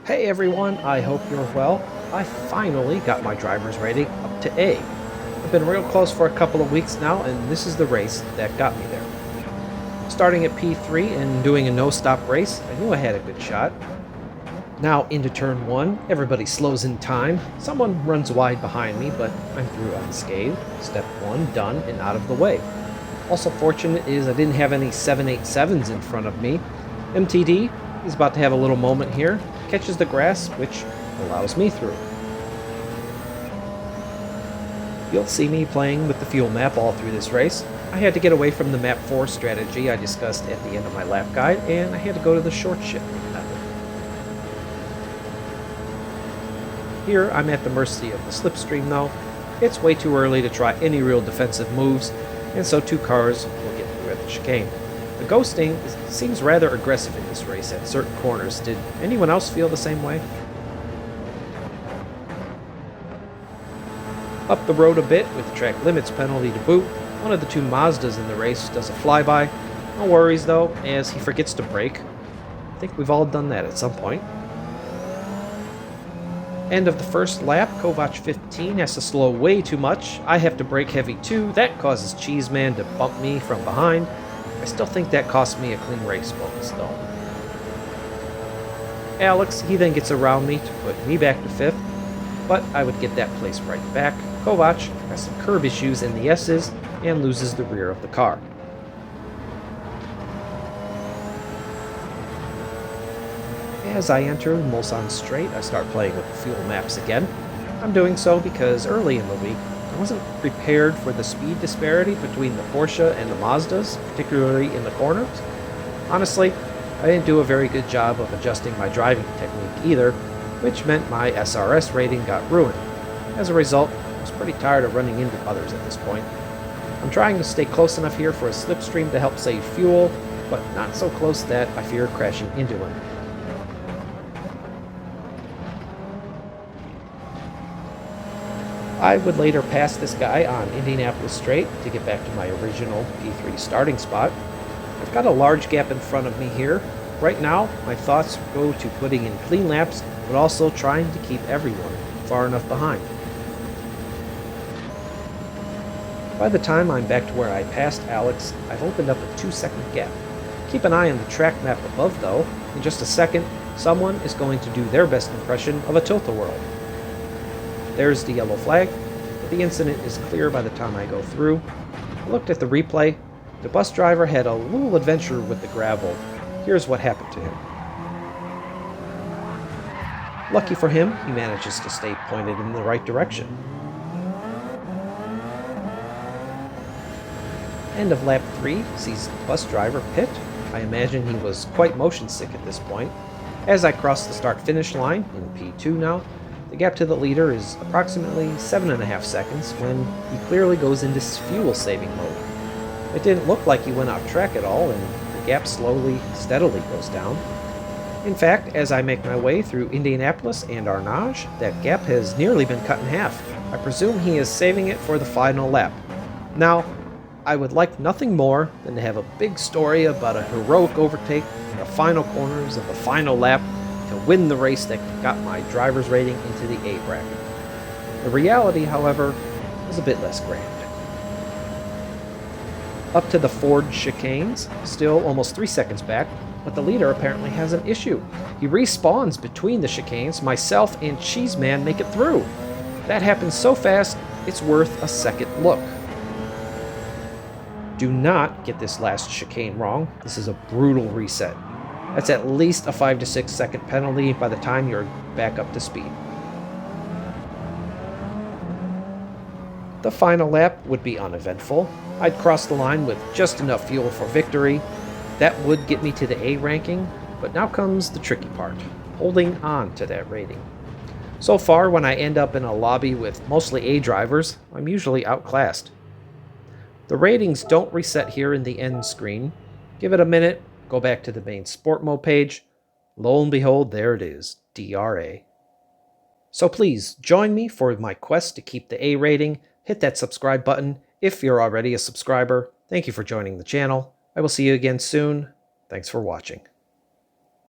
Hey everyone, I hope you're well. I finally got my driver's rating up to A. I've been real close for a couple of weeks now, and this is the race that got me there. Starting at P3 and doing a no-stop race, I knew I had a good shot. Now into turn 1, everybody slows in time. Someone runs wide behind me, but I'm through unscathed. Step 1 done and out of the way. Also fortunate is I didn't have any 787s in front of me. MTD is about to have a little moment here, catches the grass, which allows me through. You'll see me playing with the fuel map all through this race. I had to get away from the map 4 strategy I discussed at the end of my lap guide, and I had to go to the short shift method. Here I'm at the mercy of the slipstream though. It's way too early to try any real defensive moves, and so two cars will get through at the chicane. The ghosting seems rather aggressive in this race at certain corners. Did anyone else feel the same way? Up the road a bit with the track limits penalty to boot, one of the two Mazdas in the race does a flyby. No worries though, as he forgets to brake. I think we've all done that at some point. End of the first lap, Kovac 15 has to slow way too much. I have to brake heavy too. That causes Cheeseman to bump me from behind. I still think that cost me a clean race bonus though. Alex, he then gets around me to put me back to 5th, but I would get that place right back. Kovac has some curb issues in the S's and loses the rear of the car. As I enter Mulsanne Strait, I start playing with the fuel maps again. I'm doing so because early in the week, I wasn't prepared for the speed disparity between the Porsche and the Mazdas, particularly in the corners. Honestly, I didn't do a very good job of adjusting my driving technique either, which meant my SRS rating got ruined. As a result, I was pretty tired of running into others at this point. I'm trying to stay close enough here for a slipstream to help save fuel, but not so close that I fear crashing into him. I would later pass this guy on Indianapolis Straight to get back to my original P3 starting spot. I've got a large gap in front of me here. Right now, my thoughts go to putting in clean laps, but also trying to keep everyone far enough behind. By the time I'm back to where I passed Alex, I've opened up a 2-second gap. Keep an eye on the track map above though. In just a second, someone is going to do their best impression of a tilt-a-whirl. There's the yellow flag, but the incident is clear by the time I go through. I looked at the replay. The bus driver had a little adventure with the gravel. Here's what happened to him. Lucky for him, he manages to stay pointed in the right direction. End of lap 3 sees the bus driver pit. I imagine he was quite motion sick at this point. As I cross the start-finish line, in P2 now, the gap to the leader is approximately 7.5 seconds when he clearly goes into fuel-saving mode. It didn't look like he went off track at all, and the gap slowly, steadily goes down. In fact, as I make my way through Indianapolis and Arnage, that gap has nearly been cut in half. I presume he is saving it for the final lap. Now, I would like nothing more than to have a big story about a heroic overtake in the final corners of the final lap to win the race that got my driver's rating into the A bracket. The reality, however, was a bit less grand. Up to the Ford chicanes, still almost 3 seconds back, but the leader apparently has an issue. He respawns between the chicanes, myself and Cheeseman make it through. That happens so fast, it's worth a second look. Do not get this last chicane wrong. This is a brutal reset. That's at least a 5 to 6 second penalty by the time you're back up to speed. The final lap would be uneventful. I'd cross the line with just enough fuel for victory. That would get me to the A ranking, but now comes the tricky part, holding on to that rating. So far, when I end up in a lobby with mostly A drivers, I'm usually outclassed. The ratings don't reset here in the end screen. Give it a minute, go back to the main sport mode page. Lo and behold, there it is, DRA. So please, join me for my quest to keep the A rating. Hit that subscribe button if you're already a subscriber. Thank you for joining the channel. I will see you again soon. Thanks for watching.